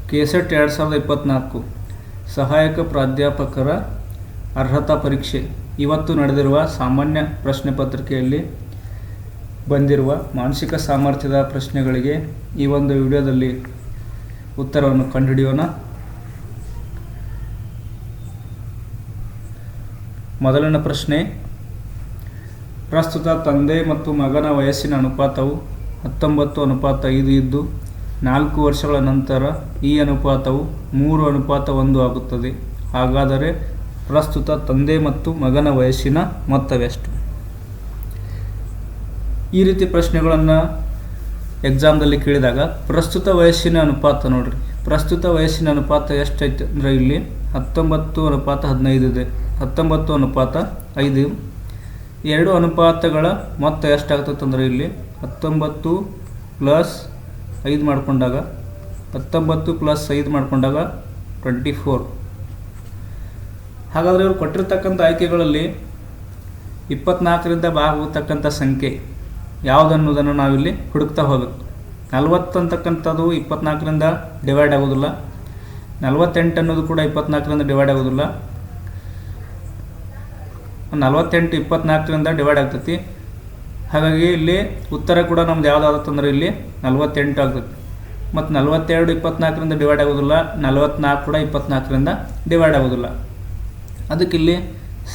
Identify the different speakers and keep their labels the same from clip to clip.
Speaker 1: KSET 2024 ಸಹಾಯಕ ಪ್ರಾಧ್ಯಾಪಕರ ಅರ್ಹತಾ ಪರೀಕ್ಷೆ ಇವತ್ತು ನಡೆದಿರುವ ಸಾಮಾನ್ಯ ಪ್ರಶ್ನೆ ಪತ್ರಿಕೆಯಲ್ಲಿ ಬಂದಿರುವ ಮಾನಸಿಕ ಸಾಮರ್ಥ್ಯದ ಪ್ರಶ್ನೆಗಳಿಗೆ ಈ ಒಂದು ವಿಡಿಯೋದಲ್ಲಿ ಉತ್ತರವನ್ನು ಕಂಡುಹಿಡಿಯೋಣ. ಮೊದಲನೇ ಪ್ರಶ್ನೆ, ಪ್ರಸ್ತುತ ತಂದೆ ಮತ್ತು ಮಗನ ವಯಸ್ಸಿನ ಅನುಪಾತವು 19:5 ಇದ್ದು 4 ವರ್ಷಗಳ ನಂತರ ಈ ಅನುಪಾತವು 3:1 ಆಗುತ್ತದೆ. ಹಾಗಾದರೆ ಪ್ರಸ್ತುತ ತಂದೆ ಮತ್ತು ಮಗನ ವಯಸ್ಸಿನ ಮೊತ್ತವೆಷ್ಟು? ಈ ರೀತಿ ಪ್ರಶ್ನೆಗಳನ್ನು ಎಕ್ಸಾಮ್ದಲ್ಲಿ ಕೇಳಿದಾಗ ಪ್ರಸ್ತುತ ವಯಸ್ಸಿನ ಅನುಪಾತ ನೋಡ್ರಿ, ಪ್ರಸ್ತುತ ವಯಸ್ಸಿನ ಅನುಪಾತ ಎಷ್ಟೈತೆ ಅಂದರೆ ಇಲ್ಲಿ 19:15 ಇದೆ. 19:5 ಎರಡು ಅನುಪಾತಗಳ ಮೊತ್ತ ಎಷ್ಟಾಗ್ತದೆ ಅಂದರೆ ಇಲ್ಲಿ 19 + 5 ಮಾಡಿಕೊಂಡಾಗ 19 + 5 ಮಾಡಿಕೊಂಡಾಗ 24. ಹಾಗಾದರೆ ಇವರು ಕೊಟ್ಟಿರ್ತಕ್ಕಂಥ ಆಯ್ಕೆಗಳಲ್ಲಿ 24ರಿಂದ ಭಾಗವತಕ್ಕಂಥ ಸಂಖ್ಯೆ ಯಾವುದನ್ನುವುದನ್ನು ನಾವಿಲ್ಲಿ ಹುಡುಕ್ತಾ ಹೋಗಬೇಕು. 40 ಅಂತಕ್ಕಂಥದ್ದು 24ರಿಂದ ಡಿವೈಡ್ ಆಗೋದಿಲ್ಲ. 48 ಅನ್ನೋದು ಕೂಡ 24ರಿಂದ ಡಿವೈಡ್ ಆಗೋದಿಲ್ಲ. 48 24ರಿಂದ ಡಿವೈಡ್ ಆಗ್ತೈತಿ. ಹಾಗಾಗಿ ಇಲ್ಲಿ ಉತ್ತರ ಕೂಡ ನಮ್ದು ಯಾವುದಾಗುತ್ತಂದ್ರೆ ಇಲ್ಲಿ 48 ಆಗ್ತೈತಿ. ಮತ್ತು 42 24ರಿಂದ ಡಿವೈಡ್ ಆಗೋದಿಲ್ಲ. 44 ಕೂಡ 24ರಿಂದ ಡಿವೈಡ್ ಆಗೋದಿಲ್ಲ. ಅದಕ್ಕೆ ಇಲ್ಲಿ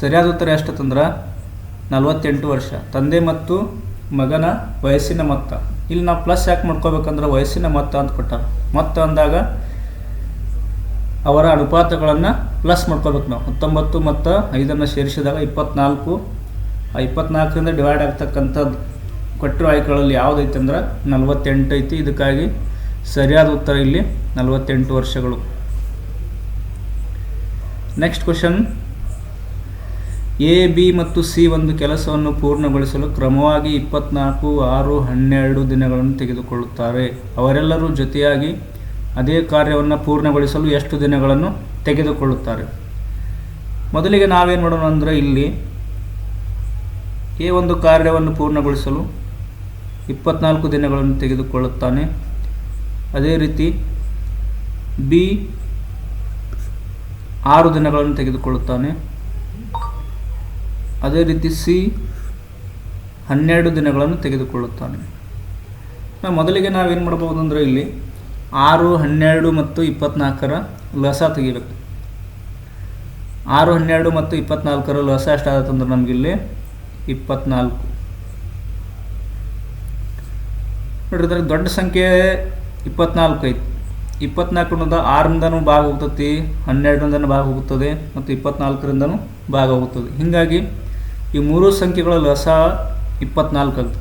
Speaker 1: ಸರಿಯಾದ ಉತ್ತರ ಎಷ್ಟಂದ್ರೆ 48 ವರ್ಷ. ತಂದೆ ಮತ್ತು ಮಗನ ವಯಸ್ಸಿನ ಮೊತ್ತ. ಇಲ್ಲಿ ನಾವು ಪ್ಲಸ್ ಯಾಕೆ ಮಾಡ್ಕೋಬೇಕಂದ್ರೆ ವಯಸ್ಸಿನ ಮೊತ್ತ ಅಂತ ಕೊಟ್ಟಾರ. ಮೊತ್ತ ಅಂದಾಗ ಅವರ ಅನುಪಾತಗಳನ್ನು ಪ್ಲಸ್ ಮಾಡ್ಕೋಬೇಕು ನಾವು. 19 ಮತ್ತು 5 ಸೇರಿಸಿದಾಗ 24. ಆ 24ರಿಂದ ಡಿವೈಡ್ ಆಗ್ತಕ್ಕಂಥದ್ದು ಕೊಟ್ಟಿರೋ ಆಯ್ಕೆಗಳಲ್ಲಿ ಯಾವುದೈತೆ ಅಂದ್ರೆ 48 ಐತಿ. ಇದಕ್ಕಾಗಿ ಸರಿಯಾದ ಉತ್ತರ ಇಲ್ಲಿ 48 ವರ್ಷಗಳು. ನೆಕ್ಸ್ಟ್ ಕ್ವಶನ್, ಎ, ಬಿ ಮತ್ತು ಸಿ ಒಂದು ಕೆಲಸವನ್ನು ಪೂರ್ಣಗೊಳಿಸಲು ಕ್ರಮವಾಗಿ 24, 6, 12 ದಿನಗಳನ್ನು ತೆಗೆದುಕೊಳ್ಳುತ್ತಾರೆ. ಅವರೆಲ್ಲರೂ ಜೊತೆಯಾಗಿ ಅದೇ ಕಾರ್ಯವನ್ನು ಪೂರ್ಣಗೊಳಿಸಲು ಎಷ್ಟು ದಿನಗಳನ್ನು ತೆಗೆದುಕೊಳ್ಳುತ್ತಾರೆ? ಮೊದಲಿಗೆ ನಾವೇನು ಮಾಡೋಣ ಅಂದರೆ ಇಲ್ಲಿ ಎ ಒಂದು ಕಾರ್ಯವನ್ನು ಪೂರ್ಣಗೊಳಿಸಲು 24 ದಿನಗಳನ್ನು ತೆಗೆದುಕೊಳ್ಳುತ್ತಾನೆ. ಅದೇ ರೀತಿ ಬಿ 6 ದಿನಗಳನ್ನು ತೆಗೆದುಕೊಳ್ಳುತ್ತಾನೆ. ಅದೇ ರೀತಿ ಸಿ 12 ದಿನಗಳನ್ನು ತೆಗೆದುಕೊಳ್ಳುತ್ತಾನೆ. ಮೊದಲಿಗೆ ನಾವೇನು ಮಾಡ್ಬೋದು ಅಂದರೆ ಇಲ್ಲಿ 6, 12 ಮತ್ತು 24ರ ಲಸ ತೆಗಿಬೇಕು. 6, 12 ಮತ್ತು 24ರ ಲಸ ಎಷ್ಟಾಗುತ್ತಂದ್ರೆ ನಮಗಿಲ್ಲಿ 24. ನೋಡ್ರಿ, ಇದ್ರಾಗ ದೊಡ್ಡ ಸಂಖ್ಯೆ 24 ಐತಿ. 24 ಅನ್ನೋದು 6ರಿಂದನೂ ಭಾಗ ಹೋಗ್ತತಿ, 12ರಿಂದನೂ ಭಾಗ ಹೋಗುತ್ತದೆ ಮತ್ತು 24ರಿಂದನೂ ಭಾಗ ಹೋಗುತ್ತದೆ. ಹೀಗಾಗಿ ಈ ಮೂರು ಸಂಖ್ಯೆಗಳ ಲಸ 24 ಆಗ್ತದೆ.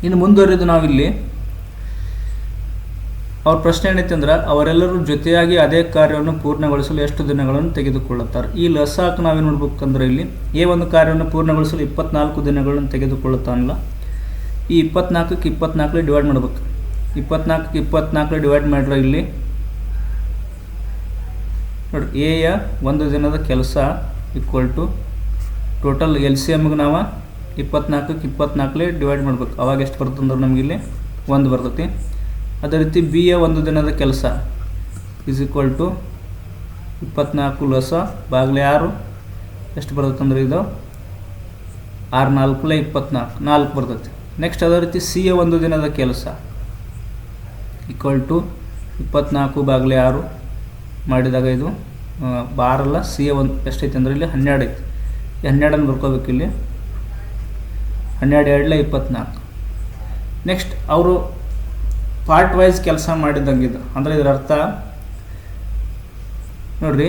Speaker 1: ಇನ್ನು ಮುಂದುವರಿದು ನಾವಿಲ್ಲಿ ಅವ್ರ ಪ್ರಶ್ನೆ ಏನೈತೆ ಅಂದ್ರೆ ಅವರೆಲ್ಲರೂ ಜೊತೆಯಾಗಿ ಅದೇ ಕಾರ್ಯವನ್ನು ಪೂರ್ಣಗೊಳಿಸಲು ಎಷ್ಟು ದಿನಗಳನ್ನು ತೆಗೆದುಕೊಳ್ಳುತ್ತಾರೆ. ಈ ಲಸಕ್ಕೆ ನಾವೇನು ನೋಡ್ಬೇಕಂದ್ರೆ ಇಲ್ಲಿ ಎ ಒಂದು ಕಾರ್ಯವನ್ನು ಪೂರ್ಣಗೊಳಿಸಲು 24 ದಿನಗಳನ್ನು ತೆಗೆದುಕೊಳ್ಳುತ್ತಾನಲ್ಲ, ಈ 24ಕ್ಕೆ 24 ಡಿವೈಡ್ ಮಾಡ್ಬೇಕು. 24ಕ್ಕೆ 24 ಡಿವೈಡ್ ಮಾಡ್ರೆ ಇಲ್ಲಿ ನೋಡಿ, ಎಯ ಒಂದು ದಿನದ ಕೆಲಸ ಈಕ್ವಲ್ ಟು ಟೋಟಲ್ LCMಗೆ ನಾವು 24ಕ್ಕೆ 24 ಡಿವೈಡ್ ಮಾಡ್ಬೇಕು. ಅವಾಗ ಎಷ್ಟು ಬರ್ತಂದ್ರೆ ನಮಗಿಲ್ಲಿ 1 ಬರ್ತೈತಿ. ಅದೇ ರೀತಿ ಬಿ ಯ ಒಂದು ದಿನದ ಕೆಲಸ ಈಸ್ ಈಕ್ವಲ್ ಟು 24 ಲಸ ಬಾಗ್ಲೆ 6 ಎಷ್ಟು ಬರ್ತೈತಂದ್ರೆ ಇದು 6 4 24 ಬರ್ತೈತಿ. ನೆಕ್ಸ್ಟ್ ಅದೇ ರೀತಿ ಸಿ ಯ ಒಂದು ದಿನದ ಕೆಲಸ ಈಕ್ವಲ್ ಟು 24 ಬಾಗ್ಲೆ 6 ಮಾಡಿದಾಗ ಇದು 6 ಅಲ್ಲ, ಸಿ ಯ ಒಂದು ಎಷ್ಟೈತೆ ಅಂದ್ರೆ ಇಲ್ಲಿ 12 ಐತಿ. 12 ಬರ್ಕೋಬೇಕು ಇಲ್ಲಿ. 12 2 24. ನೆಕ್ಸ್ಟ್ ಅವರು ಪಾರ್ಟ್ ವೈಸ್ ಕೆಲಸ ಮಾಡಿದಂಗಿದ್ದು ಅಂದರೆ ಇದರ ಅರ್ಥ ನೋಡ್ರಿ,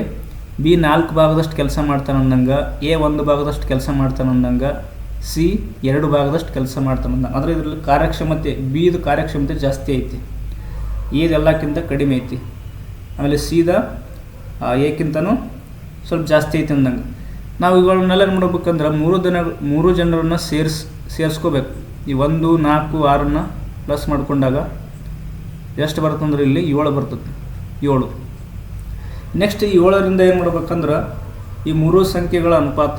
Speaker 1: ಬಿ 4 ಭಾಗದಷ್ಟು ಕೆಲಸ ಮಾಡ್ತಾನೆ ಅಂದಂಗೆ, ಎ 1 ಭಾಗದಷ್ಟು ಕೆಲಸ ಮಾಡ್ತಾನೆ ಅಂದಂಗೆ, ಸಿ 2 ಭಾಗದಷ್ಟು ಕೆಲಸ ಮಾಡ್ತಾನೆ ಅಂದಂಗೆ. ಅಂದರೆ ಇದರಲ್ಲಿ ಕಾರ್ಯಕ್ಷಮತೆ ಬಿದು ಕಾರ್ಯಕ್ಷಮತೆ ಜಾಸ್ತಿ ಐತಿ, ಇದೆಲ್ಲಕ್ಕಿಂತ ಕಡಿಮೆ ಐತಿ. ಆಮೇಲೆ ಸಿದ ಎಕ್ಕಿಂತನೂ ಸ್ವಲ್ಪ ಜಾಸ್ತಿ ಐತಿ ಅಂದಂಗೆ. ನಾವು ಇವುಗಳನ್ನೆಲ್ಲ ಏನು ಮಾಡ್ಬೇಕಂದ್ರೆ 3 ಜನರನ್ನು ಸೇರಿಸ್ಕೋಬೇಕು. ಈ 1, 4, 6 ಪ್ಲಸ್ ಮಾಡ್ಕೊಂಡಾಗ ಎಷ್ಟು ಬರ್ತಂದ್ರೆ ಇಲ್ಲಿ 7 ಬರ್ತದೆ. 7. ನೆಕ್ಸ್ಟ್ ಈ 7ರಿಂದ ಏನು ಮಾಡ್ಬೇಕಂದ್ರೆ ಈ ಮೂರು ಸಂಖ್ಯೆಗಳ ಅನುಪಾತ,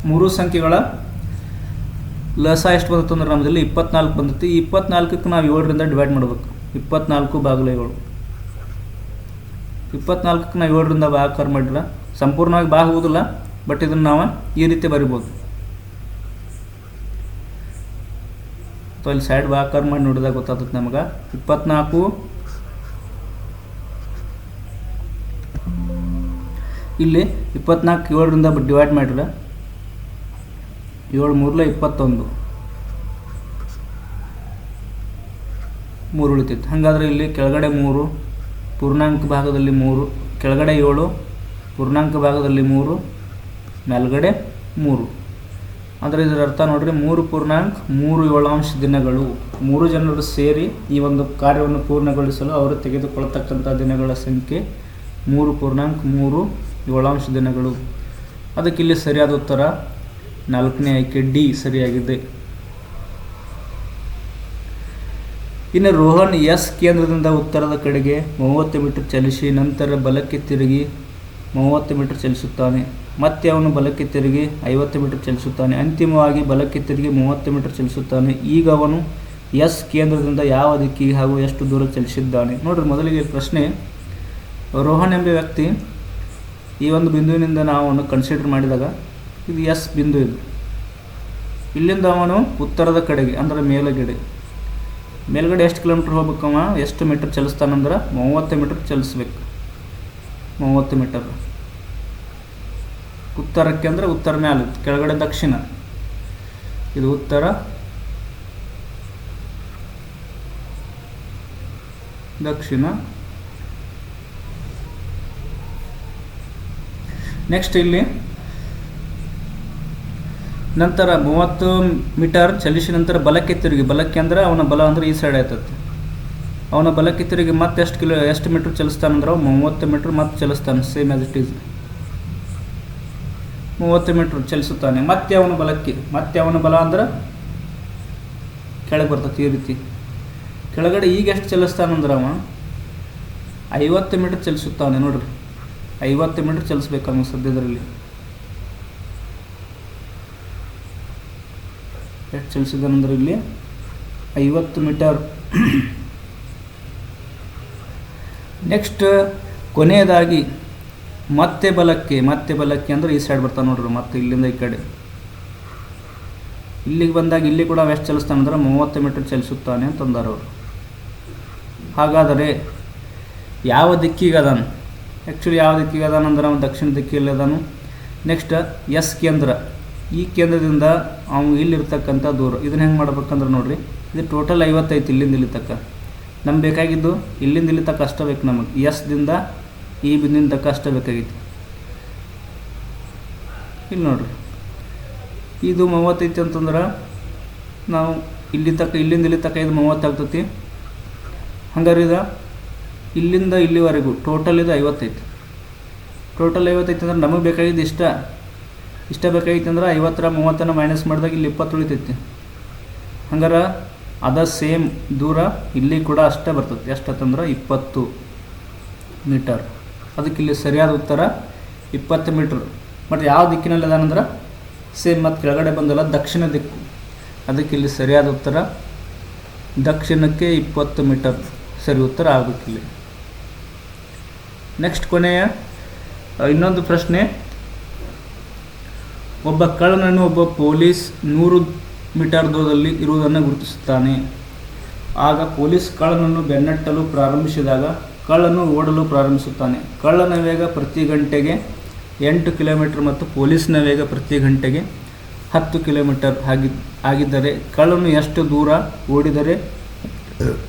Speaker 1: ಮೂರು ಸಂಖ್ಯೆಗಳ ಲಸ ಎಷ್ಟು ಬಂದತ್ತಂದ್ರೆ ನಮ್ಮದಲ್ಲಿ 24 ಬಂದೈತಿ. ಈ 24ಕ್ಕೆ ನಾವು 7ರಿಂದ ಡಿವೈಡ್ ಮಾಡಬೇಕು. 24 ಬಾಗಿಲು 7. 24ಕ್ಕೆ ನಾವು 7ರಿಂದ ಭಾಗಾಕಾರ ಮಾಡಿಲ್ಲ, ಸಂಪೂರ್ಣವಾಗಿ ಆಗುವುದಿಲ್ಲ, ಬಟ್ ಇದನ್ನು ನಾವು ಈ ರೀತಿ ಬರಿಬೋದು. ಅಥವಾ ಇಲ್ಲಿ ಸೈಡ್ ಭಾಗಾಕಾರ ಮಾಡಿ ನೋಡಿದಾಗ ಗೊತ್ತಾಗುತ್ತೆ ನಮಗೆ. 24 ಇಲ್ಲಿ 24 7ರಿಂದ ಡಿವೈಡ್ ಮಾಡಿದ್ರೆ 7 3 21 3 ಉಳಿತೈತೆ. ಹಾಗಾದರೆ ಇಲ್ಲಿ ಕೆಳಗಡೆ 3 ಪೂರ್ಣಾಂಕ ಭಾಗದಲ್ಲಿ 3, ಕೆಳಗಡೆ 7 ಪೂರ್ಣಾಂಕ ಭಾಗದಲ್ಲಿ 3, ಮೇಲ್ಗಡೆ 3. ಅಂದರೆ ಇದರ ಅರ್ಥ ನೋಡ್ರಿ, 3 ಪೂರ್ಣಾಂಕ 3 7 ದಿನಗಳು. 3 ಜನರು ಸೇರಿ ಈ ಒಂದು ಕಾರ್ಯವನ್ನು ಪೂರ್ಣಗೊಳಿಸಲು ಅವರು ತೆಗೆದುಕೊಳ್ಳತಕ್ಕಂಥ ದಿನಗಳ ಸಂಖ್ಯೆ 3 ಪೂರ್ಣಾಂಕ 3 7 ದಿನಗಳು. ಅದಕ್ಕೆ ಇಲ್ಲಿ ಸರಿಯಾದ ಉತ್ತರ 4ನೇ ಆಯ್ಕೆ ಡಿ ಸರಿಯಾಗಿದೆ. ಇನ್ನು ರೋಹನ್ ಎಸ್ ಕೇಂದ್ರದಿಂದ ಉತ್ತರದ ಕಡೆಗೆ 30 ಮೀಟರ್ ಚಲಿಸಿ ನಂತರ ಬಲಕ್ಕೆ ತಿರುಗಿ 30 ಮೀಟರ್ ಚಲಿಸುತ್ತಾನೆ. ಮತ್ತೆ ಅವನು ಬಲಕ್ಕೆ ತಿರುಗಿ 50 ಮೀಟರ್ ಚಲಿಸುತ್ತಾನೆ. ಅಂತಿಮವಾಗಿ ಬಲಕ್ಕೆ ತಿರುಗಿ 30 ಮೀಟರ್ ಚಲಿಸುತ್ತಾನೆ. ಈಗ ಅವನು ಎಸ್ ಕೇಂದ್ರದಿಂದ ಯಾವ ದಿಕ್ಕಿಗೆ ಹಾಗೂ ಎಷ್ಟು ದೂರ ಚಲಿಸಿದ್ದಾನೆ? ನೋಡ್ರಿ, ಮೊದಲಿಗೆ ಪ್ರಶ್ನೆ, ರೋಹನ್ ಎಂಬ ವ್ಯಕ್ತಿ ಈ ಒಂದು ಬಿಂದುವಿನಿಂದ ನಾವು ಅವನು ಕನ್ಸಿಡರ್ ಮಾಡಿದಾಗ ಇದು ಎಸ್ ಬಿಂದು. ಇದು ಇಲ್ಲಿಂದ ಅವನು ಉತ್ತರದ ಕಡೆಗೆ ಅಂದರೆ ಮೇಲ್ಗಡೆ ಎಷ್ಟು ಕಿಲೋಮೀಟ್ರ್ ಹೋಗ್ಬೇಕವ, ಎಷ್ಟು ಮೀಟರ್ ಚಲಿಸ್ತಾನಂದ್ರೆ 30 ಮೀಟರ್ ಚಲಿಸ್ಬೇಕು. 30 ಮೀಟರ್ ಉತ್ತರಕ್ಕೆ ಅಂದರೆ ಉತ್ತರ ಮ್ಯಾಲೆ, ಕೆಳಗಡೆ ದಕ್ಷಿಣ. ಇದು ಉತ್ತರ, ದಕ್ಷಿಣ. ನೆಕ್ಸ್ಟ್ ಇಲ್ಲಿ ನಂತರ 30 ಮೀಟರ್ ಚಲಿಸಿ ನಂತರ ಬಲಕ್ಕೆ ತಿರುಗಿ, ಬಲಕ್ಕೆ ಅಂದರೆ ಅವನ ಬಲ ಅಂದರೆ ಈ ಸೈಡ್ ಆಯ್ತದೆ. ಅವನ ಬಲಕ್ಕೆ ತಿರುಗಿ ಮತ್ತೆ ಎಷ್ಟು ಮೀಟರ್ ಚಲಿಸ್ತಾನಂದ್ರೆ 30 ಮೀಟರ್ ಮತ್ತೆ ಚಲಿಸ್ತಾನೆ, same as it is 30 metre ಚಲಿಸುತ್ತಾನೆ. ಮತ್ತೆ ಅವನ ಬಲ ಅಂದ್ರೆ ಕೆಳಗೆ ಬರ್ತದೆ ಈ ರೀತಿ. ಕೆಳಗಡೆ ಈಗ ಎಷ್ಟು ಚಲಿಸ್ತಾನಂದ್ರೆ ಅವ 50 ಮೀಟರ್ ಚಲಿಸುತ್ತಾನೆ. ನೋಡ್ರಿ, 50 ಮೀಟರ್ ಚಲಿಸ್ಬೇಕು ಅವನು ಸದ್ಯದರಲ್ಲಿ. ಎಷ್ಟು ಚಲಿಸಿದಾನಂದ್ರೆ ಇಲ್ಲಿ 50 ಮೀಟರ್. ನೆಕ್ಸ್ಟ್ ಕೊನೆಯದಾಗಿ ಮತ್ತೆ ಬಲಕ್ಕೆ ಅಂದರೆ ಈ ಸೈಡ್ ಬರ್ತಾನೆ ನೋಡ್ರಿ. ಮತ್ತೆ ಇಲ್ಲಿಂದ ಈ ಕಡೆ ಇಲ್ಲಿಗೆ ಬಂದಾಗ ಇಲ್ಲಿ ಕೂಡ ಎಷ್ಟು ಚಲಿಸ್ತಾನೆ ಅಂದ್ರೆ 30 ಮೀಟರ್ ಚಲಿಸುತ್ತಾನೆ ಅಂತಂದಾರ ಅವರು. ಹಾಗಾದರೆ ಯಾವ ದಿಕ್ಕಿಗೆ ಅದಾನು? ಆ್ಯಕ್ಚುಲಿ ಯಾವ ದಿಕ್ಕಿಗೆ ಅದಾನ ಅಂದ್ರೆ ಅವನು ದಕ್ಷಿಣ ದಿಕ್ಕಿಯಲ್ಲಿ ಅದಾನು. ನೆಕ್ಸ್ಟ್ ಎಸ್ ಕೇಂದ್ರ, ಈ ಕೇಂದ್ರದಿಂದ ಅವನು ಇಲ್ಲಿರ್ತಕ್ಕಂಥ ದೂರ ಇದನ್ನು ಹೆಂಗೆ ಮಾಡ್ಬೇಕಂದ್ರೆ ನೋಡ್ರಿ, ಇದು ಟೋಟಲ್ 50 ಐತಿ ಇಲ್ಲಿಂದ ಇಲ್ಲಿ ತಕ್ಕ. ನಮ್ಗೆ ಬೇಕಾಗಿದ್ದು ಇಲ್ಲಿಂದ ಇಲ್ಲಿ ತಕ್ಕ ಅಷ್ಟೇ ಬೇಕು ನಮಗೆ. ಎಸ್ದಿಂದ ಈ ಬಿಂದಿನ ತಕ್ಕ ಅಷ್ಟೇ ಬೇಕಾಗಿತ್ತು. ಇಲ್ಲಿ ನೋಡ್ರಿ, ಇದು 30 ಐತಿ ಅಂತಂದ್ರೆ ನಾವು ಇಲ್ಲಿಂದ ಇಲ್ಲಿ ತಕ್ಕ ಇದು 30 ಆಗ್ತೈತಿ. ಹಂಗಾರೆ ಇದು ಇಲ್ಲಿಂದ ಇಲ್ಲಿವರೆಗೂ ಟೋಟಲ್ ಇದು 50 ಐತಿ. ಟೋಟಲ್ 50 ಐತಿ ಅಂದ್ರೆ ನಮಗೆ ಬೇಕಾಗಿದ್ದು ಇಷ್ಟ ಬೇಕಾಗಿತ್ತು ಅಂದ್ರೆ 50ರ 30ನ್ನು ಮೈನಸ್ ಮಾಡಿದಾಗ ಇಲ್ಲಿ 20 ಉಳಿತೈತಿ. ಹಂಗಾರೆ ಅದ ಸೇಮ್ ದೂರ ಇಲ್ಲಿ ಕೂಡ ಅಷ್ಟೇ ಬರ್ತದೆ. ಎಷ್ಟಂತಂದ್ರೆ 20 ಮೀಟರ್. ಅದಕ್ಕೆ ಇಲ್ಲಿ ಸರಿಯಾದ ಉತ್ತರ 20 ಮೀಟ್ರ್. ಮತ್ತು ಯಾವ ದಿಕ್ಕಿನಲ್ಲಿ ಅದಾನಂದ್ರೆ ಸೇಮ್ ಮತ್ತು ಕೆಳಗಡೆ ಬಂದಲ್ಲ ದಕ್ಷಿಣ ದಿಕ್ಕು. ಅದಕ್ಕೆ ಇಲ್ಲಿ ಸರಿಯಾದ ಉತ್ತರ ದಕ್ಷಿಣಕ್ಕೆ 20 ಮೀಟರ್ ಸರಿ ಉತ್ತರ ಆಗಬೇಕಿಲ್ಲಿ. ನೆಕ್ಸ್ಟ್ ಕೊನೆಯ ಇನ್ನೊಂದು ಪ್ರಶ್ನೆ, ಒಬ್ಬ ಕಳ್ಳನನ್ನು ಒಬ್ಬ ಪೊಲೀಸ್ 100 ಮೀಟರ್ ದೂರದಲ್ಲಿ ಇರುವುದನ್ನು ಗುರುತಿಸುತ್ತಾನೆ. ಆಗ ಪೊಲೀಸ್ ಕಳ್ಳನನ್ನು ಬೆನ್ನಟ್ಟಲು ಪ್ರಾರಂಭಿಸಿದಾಗ ಕಳ್ಳನು ಓಡಲು ಪ್ರಾರಂಭಿಸುತ್ತಾನೆ. ಕಳ್ಳನ ವೇಗ ಪ್ರತಿ ಗಂಟೆಗೆ 8 ಕಿಲೋಮೀಟರ್ ಮತ್ತು ಪೊಲೀಸ್ನ ವೇಗ ಪ್ರತಿ ಗಂಟೆಗೆ 10 ಕಿಲೋಮೀಟರ್ ಆಗಿದ್ದರೆ ಕಳ್ಳನು ಎಷ್ಟು ದೂರ ಓಡಿದರೆ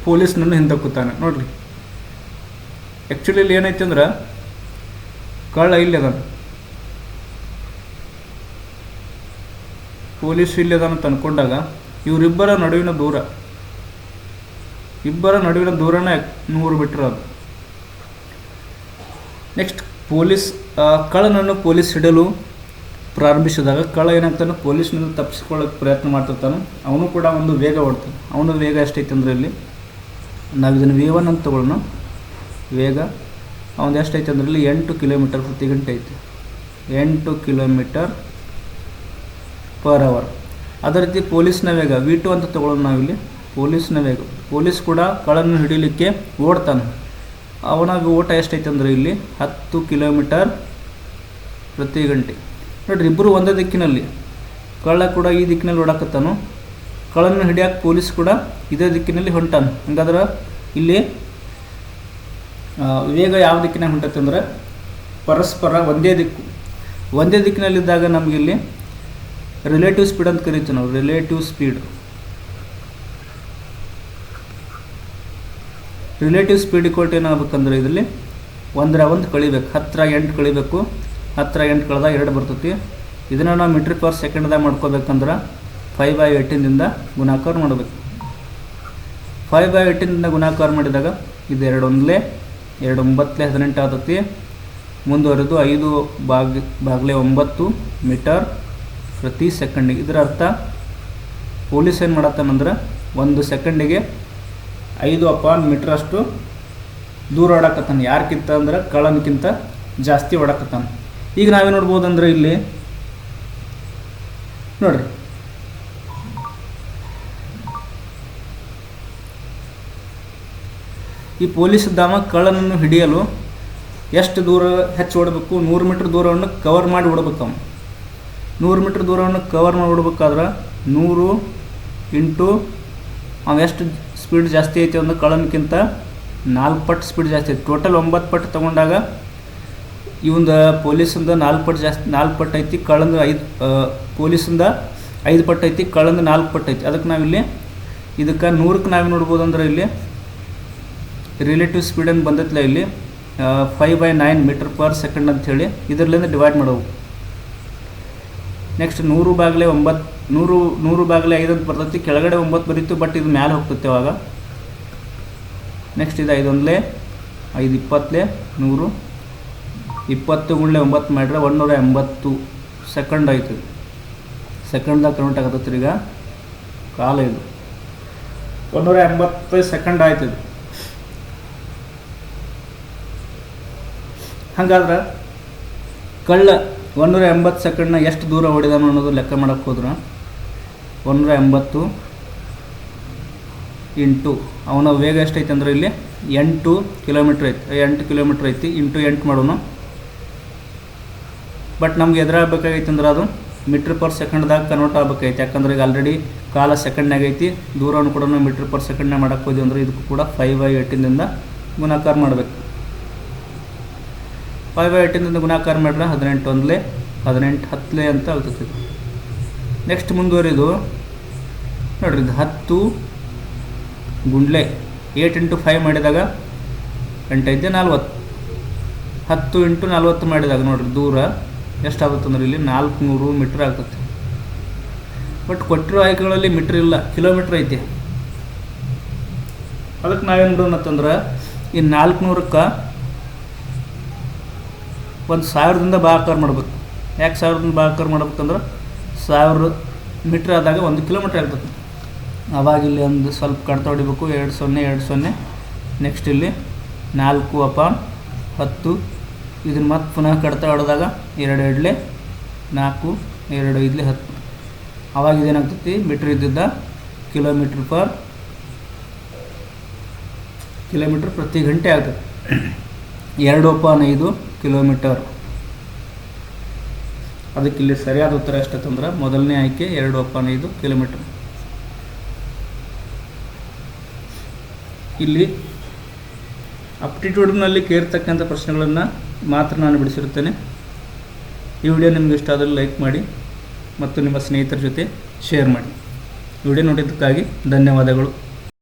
Speaker 1: ಪೊಲೀಸ್ನನ್ನು ಹಿಂದಕ್ಕುತ್ತಾನೆ? ನೋಡ್ರಿ, ಆ್ಯಕ್ಚುಲಿ ಇಲ್ಲಿ ಏನೈತೆ ಅಂದ್ರೆ ಕಳ್ಳ ಇಲ್ಲಿ ಅದಾನ, ಪೊಲೀಸ್ ಇಲ್ಲಿ ಅದಾನ ಅಂತ ಅಂದ್ಕೊಂಡಾಗ ಇವರಿಬ್ಬರ ನಡುವಿನ ದೂರನೇ 100 ಮೀಟರ್ ಅದು. ನೆಕ್ಸ್ಟ್ ಕಳ್ಳನನ್ನು ಪೊಲೀಸ್ ಹಿಡಲು ಪ್ರಾರಂಭಿಸಿದಾಗ ಕಳ್ಳ ಏನಾಗ್ತಾನೆ, ಪೊಲೀಸ್ನಿಂದ ತಪ್ಪಿಸ್ಕೊಳ್ಳೋಕೆ ಪ್ರಯತ್ನ ಮಾಡ್ತಿರ್ತಾನೆ. ಅವನು ಕೂಡ ಒಂದು ವೇಗ ಓಡ್ತಾನೆ. ಅವನ ವೇಗ ಎಷ್ಟೈತೆ ಅಂದರೆ ಇಲ್ಲಿ ನಾವು ಇದನ್ನು V1 ಅಂತ ತಗೊಳ್ಳೋಣ. ವೇಗ ಅವನು ಎಷ್ಟೈತೆ ಅಂದ್ರೆ ಇಲ್ಲಿ 8 ಕಿಲೋಮೀಟರ್ ಪ್ರತಿ ಗಂಟೆ ಐತೆ. 8 ಕಿಲೋಮೀಟರ್ ಪರ್ ಅವರ್. ಅದೇ ರೀತಿ ಪೊಲೀಸ್ನ ವೇಗ V2 ಅಂತ ತಗೊಳ್ಳೋಣ ನಾವಿಲ್ಲಿ. ಪೊಲೀಸ್ನ ವೇಗ, ಪೊಲೀಸ್ ಕೂಡ ಕಳ್ಳನ್ನು ಹಿಡಿಲಿಕ್ಕೆ ಓಡ್ತಾನೆ. ಅವನ ಓಟ ಎಷ್ಟೈತೆ ಅಂದರೆ ಇಲ್ಲಿ 10 ಕಿಲೋಮೀಟರ್ ಪ್ರತಿ ಗಂಟೆ. ನೋಡಿರಿ, ಇಬ್ಬರು ಒಂದೇ ದಿಕ್ಕಿನಲ್ಲಿ, ಕಳ್ಳ ಕೂಡ ಈ ದಿಕ್ಕಿನಲ್ಲಿ ಓಡಾಕತ್ತಾನು, ಕಳ್ಳನ್ನು ಹಿಡಿಯೋಕೆ ಪೊಲೀಸ್ ಕೂಡ ಇದೇ ದಿಕ್ಕಿನಲ್ಲಿ ಹೊಂಟಾನು. ಹಂಗಾದ್ರೆ ಇಲ್ಲಿ ವೇಗ ಯಾವ ದಿಕ್ಕಿನಾಗ ಹೊಂಟೈತೆ ಅಂದ್ರೆ ಪರಸ್ಪರ ಒಂದೇ ದಿಕ್ಕು. ಒಂದೇ ದಿಕ್ಕಿನಲ್ಲಿದ್ದಾಗ ನಮಗಿಲ್ಲಿ ರಿಲೇಟಿವ್ ಸ್ಪೀಡ್ ಅಂತ ಕರಿತೀವಿ ನಾವು. ರಿಲೇಟಿವ್ ಸ್ಪೀಡ್ ಈಕ್ವಲ್ ಟು ಏನಾಗಬೇಕಂದ್ರೆ ಇದರಲ್ಲಿ 1 ಕಳಿಬೇಕು, 10 ಕಳಿಬೇಕು. 10 ಕಳೆದಾಗ 2 ಬರ್ತೈತಿ. ಇದನ್ನು ನಾವು ಮೀಟ್ರ್ ಪರ್ ಸೆಕೆಂಡ್ದಾಗ ಮಾಡ್ಕೋಬೇಕಂದ್ರೆ 5/18ದಿಂದ ಗುಣಾಕಾರ ಮಾಡಬೇಕು. 5/18ದಿಂದ ಗುಣಾಕಾರ ಮಾಡಿದಾಗ ಇದು 2 1 2 9 18 ಆಗ್ತೈತಿ. ಮುಂದುವರೆದು 5/9 ಮೀಟರ್ ಪ್ರತಿ ಸೆಕೆಂಡಿಗೆ. ಇದರ ಅರ್ಥ ಪೊಲೀಸ್ ಏನು ಮಾಡತ್ತಾನಂದ್ರೆ 1 ಸೆಕೆಂಡಿಗೆ 5 ಮೀಟರ್ ಅಷ್ಟು ದೂರ ಓಡಾಕತ್ತಾನೆ. ಯಾರ್ಕಿಂತ ಅಂದ್ರೆ ಕಳ್ಳನಕ್ಕಿಂತ ಜಾಸ್ತಿ ಓಡಾಕತ್ತಾನೆ. ಈಗ ನಾವೇ ನೋಡ್ಬೋದಂದ್ರೆ ಇಲ್ಲಿ ನೋಡ್ರಿ, ಈ ಪೊಲೀಸ್ ಧಾಮ ಕಳ್ಳನನ್ನು ಹಿಡಿಯಲು ಎಷ್ಟು ದೂರ ಹೆಚ್ಚು ಓಡಬೇಕು? 100 ಮೀಟ್ರ್ ದೂರವನ್ನು ಕವರ್ ಮಾಡಿ ಓಡಬೇಕು. 100 ಮೀಟ್ರ್ ದೂರವನ್ನು ಕವರ್ ಮಾಡಿ ಓಡಬೇಕಾದ್ರೆ 100 ಇಂಟು ಅವ ಎಷ್ಟು ಸ್ಪೀಡ್ ಜಾಸ್ತಿ ಐತಿ ಅಂದ್ರೆ ಕಳ್ಳನಕ್ಕಿಂತ 4 ಪಟ್ಟು ಸ್ಪೀಡ್ ಜಾಸ್ತಿ ಐತಿ. ಟೋಟಲ್ 9 ಪಟ್ಟು ತೊಗೊಂಡಾಗ ಇವಂದ ಪೊಲೀಸಿಂದ 4 ಪಟ್ಟು ಜಾಸ್ತಿ, 4 ಪಟ್ಟು ಐತಿ. ಕಳ್ಳಂದು 5 ಪೊಲೀಸಿಂದ 5 ಪಟ್ಟು ಐತಿ, ಕಳ್ಳಂದು 4 ಪಟ್ಟು ಐತಿ. ಅದಕ್ಕೆ ನಾವಿಲ್ಲಿ ಇದಕ್ಕೆ 100ಕ್ಕೆ ನಾವೇ ನೋಡ್ಬೋದು ಅಂದ್ರೆ ಇಲ್ಲಿ ರಿಲೇಟಿವ್ ಸ್ಪೀಡನ್ನು ಬಂದೈತಿಲ್ಲ, ಇಲ್ಲಿ 5/9 ಮೀಟರ್ ಪರ್ ಸೆಕೆಂಡ್ ಅಂಥೇಳಿ ಇದರಲ್ಲಿಂದ ಡಿವೈಡ್ ಮಾಡೋವು. ನೆಕ್ಸ್ಟ್ 100/9 100/5 ಅಂತ ಬರ್ತೈತಿ. ಕೆಳಗಡೆ 9 ಬರೀತು, ಬಟ್ ಇದು ಮ್ಯಾಲೆ ಹೋಗ್ತೈತೆ ಅವಾಗ. ನೆಕ್ಸ್ಟ್ ಇದು 5 1 5 20 100 20 × 9 ಮಾಡಿದ್ರೆ 180 ಸೆಕೆಂಡ್ ಆಯ್ತು. ಸೆಕೆಂಡ್ದಾಗ ಕನ್ವರ್ಟ್ ಆಗತ್ತೈತ್ರಿ. ಈಗ ಕಾಲ ಇದು 180 ಸೆಕೆಂಡ್ ಆಯ್ತದೆ. ಹಾಗಾದ್ರೆ ಕಳ್ಳ 180 ಸೆಕೆಂಡ್ನ ಎಷ್ಟು ದೂರ ಹೊಡಿದಾನು ಅನ್ನೋದು ಲೆಕ್ಕ ಮಾಡೋಕ್ಕೆ ಹೋದ್ರೆ 180 ಇಂಟು ಅವನ ವೇಗ ಎಷ್ಟೈತೆ ಅಂದ್ರೆ ಇಲ್ಲಿ 8 ಕಿಲೋಮೀಟ್ರ್ ಐತಿ. 8 ಕಿಲೋಮೀಟ್ರ್ ಐತಿ. ಇಂಟು 8 ಮಾಡೋಣ. ಬಟ್ ನಮ್ಗೆ ಎದುರಾಗಬೇಕಾಗೈತೆ ಅಂದ್ರೆ ಅದು ಮೀಟ್ರ್ ಪರ್ ಸೆಕೆಂಡ್ದಾಗ ಕನ್ವರ್ಟ್ ಆಗಬೇಕೈತಿ. ಯಾಕಂದ್ರೆ ಈಗ ಆಲ್ರೆಡಿ ಕಾಲ ಸೆಕೆಂಡ್ನಾಗ ಐತಿ. ದೂರವನ್ನು ಕೂಡ ನಾವು ಮೀಟ್ರ್ ಪರ್ ಸೆಕೆಂಡ್ನಾಗ ಮಾಡೋಕ್ಕೆ ಹೋದ್ವಿ ಅಂದ್ರೆ ಇದಕ್ಕೂ ಕೂಡ 5/18ದಿಂದ ಗುಣಾಕಾರ ಮಾಡಬೇಕು. 5/18ದಿಂದ ಗುಣಾಕಾರ ಮಾಡಿದ್ರೆ 18 1 18 10 ಅಂತ ಆಗ್ತೈತಿ. ನೆಕ್ಸ್ಟ್ ಮುಂದುವರಿದು ನೋಡ್ರಿ, ಇದು 10 ಗುಂಡ್ಲೆ 8 × 5 ಮಾಡಿದಾಗ 8 5 40. 10 × 40 ಮಾಡಿದಾಗ ನೋಡ್ರಿ ದೂರ ಎಷ್ಟಾಗುತ್ತೆ ಅಂದ್ರೆ ಇಲ್ಲಿ 400 ಮೀಟ್ರ್ ಆಗ್ತೈತಿ. ಬಟ್ ಕೊಟ್ಟಿರೋ ಆಯ್ಕೆಗಳಲ್ಲಿ ಮೀಟ್ರ್ ಇಲ್ಲ, ಕಿಲೋಮೀಟ್ರ್ ಐತಿ. ಅದಕ್ಕೆ ನಾವೇನು ಮಾಡೋಣಂತಂದ್ರೆ ಈ 400ಕ್ಕೆ 1000ದಿಂದ ಭಾಗಾಕಾರ ಮಾಡ್ಬೇಕು. ಯಾಕೆ 1000ದಿಂದ ಭಾಗಾಕಾರ ಮಾಡ್ಬೇಕಂದ್ರೆ 1000 ಮೀಟ್ರ್ ಆದಾಗ 1 ಕಿಲೋಮೀಟ್ರ್ ಆಗ್ತದೆ. ಅವಾಗ ಇಲ್ಲಿ ಒಂದು ಸ್ವಲ್ಪ ಕಡ್ತ ಹೊಡಿಬೇಕು. 2 0 2 0. ನೆಕ್ಸ್ಟ್ ಇಲ್ಲಿ 4/10. ಇದನ್ನು ಮತ್ತೆ ಪುನಃ ಕಡ್ತ ಹೊಡೆದಾಗ 2 2 4 2 5 10. ಅವಾಗ ಇದೇನಾಗ್ತೈತಿ, ಮೀಟ್ರ್ ಇದ್ದಿದ್ದ ಕಿಲೋಮೀಟ್ರ್ ಪ್ರತಿ ಗಂಟೆ ಆಗ್ತದೆ. 2/5 ಕಿಲೋಮೀಟರ್. ಅದಕ್ಕೆ ಇಲ್ಲಿ ಸರಿಯಾದ ಉತ್ತರ ಎಷ್ಟಂದ್ರೆ ಮೊದಲನೇ ಆಯ್ಕೆ 2/5 ಕಿಲೋಮೀಟರ್. ಇಲ್ಲಿ ಅಪ್ಟಿಟ್ಯೂಡ್ನಲ್ಲಿ ಕೇಳ್ತಕ್ಕಂಥ ಪ್ರಶ್ನೆಗಳನ್ನು ಮಾತ್ರ ನಾನು ಬಿಡಿಸಿರುತ್ತೇನೆ. ಈ ವಿಡಿಯೋ ನಿಮಗೆ ಇಷ್ಟ ಆದರೆ ಲೈಕ್ ಮಾಡಿ ಮತ್ತು ನಿಮ್ಮ ಸ್ನೇಹಿತರ ಜೊತೆ ಶೇರ್ ಮಾಡಿ. ವಿಡಿಯೋ ನೋಡಿದ್ದಕ್ಕಾಗಿ ಧನ್ಯವಾದಗಳು.